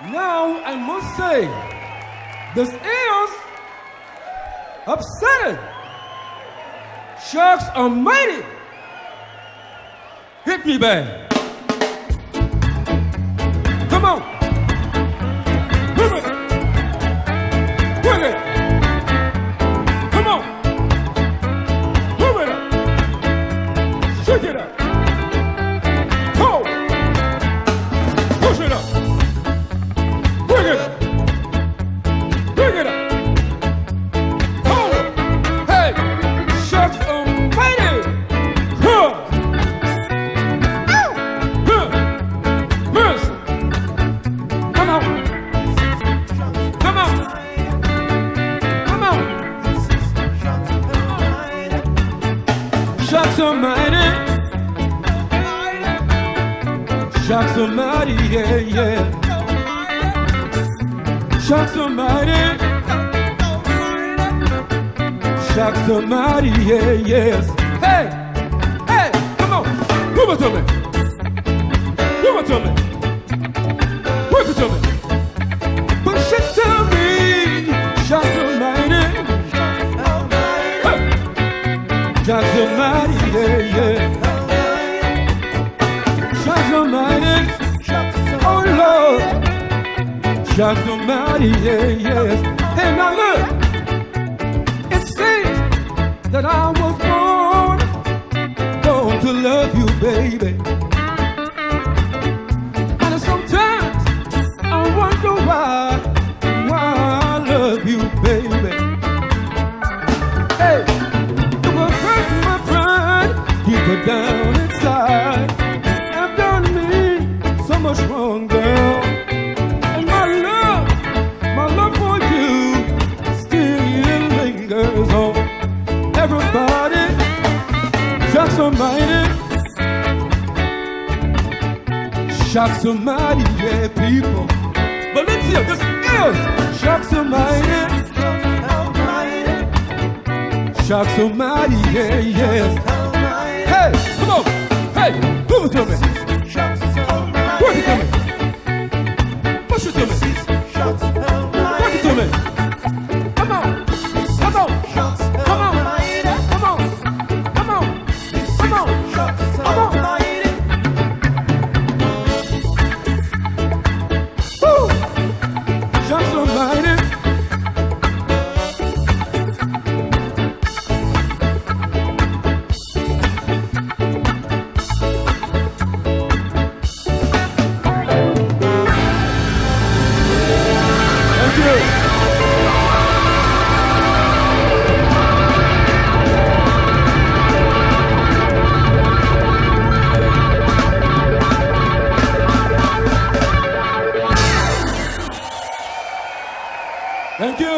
Now I must say, this is upsetting. Sharks are mighty. Hit me, bang. Come on. Move it. Move it. Come on. Move it up. Shake it up. Toe. Push it up. Bring it up. Bring it up. Toe. Hey. Sharks are mighty. Huh. Mercy. Come on. Come on. Come on. Sharks are mighty. Sharks are mighty, yeah, yeah. Sharks are mighty. Sharks are mighty, yeah, yes. Hey, hey, come on. Move it to me. Move it to me. Work it to me. Push it to me. Sharks are mighty. Hey. Sharks are mighty, yeah, yeah. Sharks are mighty. Oh, Lord. Sharks are mighty, yeah, yes. Hey, now look. It seems that I was born to love you, baby. And sometimes I wonder why I love you, baby. Hey, you were hurting my pride deeper down inside. Have done me so much wrong, girl. And my love for you still lingers on. Everybody, sharks are mighty. Sharks are mighty, yeah, people. Valencia, this is sharks are mighty. Sharks are mighty, yeah, yes. Hey, come on. Hey, move it to me. Work it to me. Push it to me. Work it to me. Come on. Come on. Come on. Come on. Come on. Come on. Come on. Woo! Sharks are mighty. Thank you. Thank you.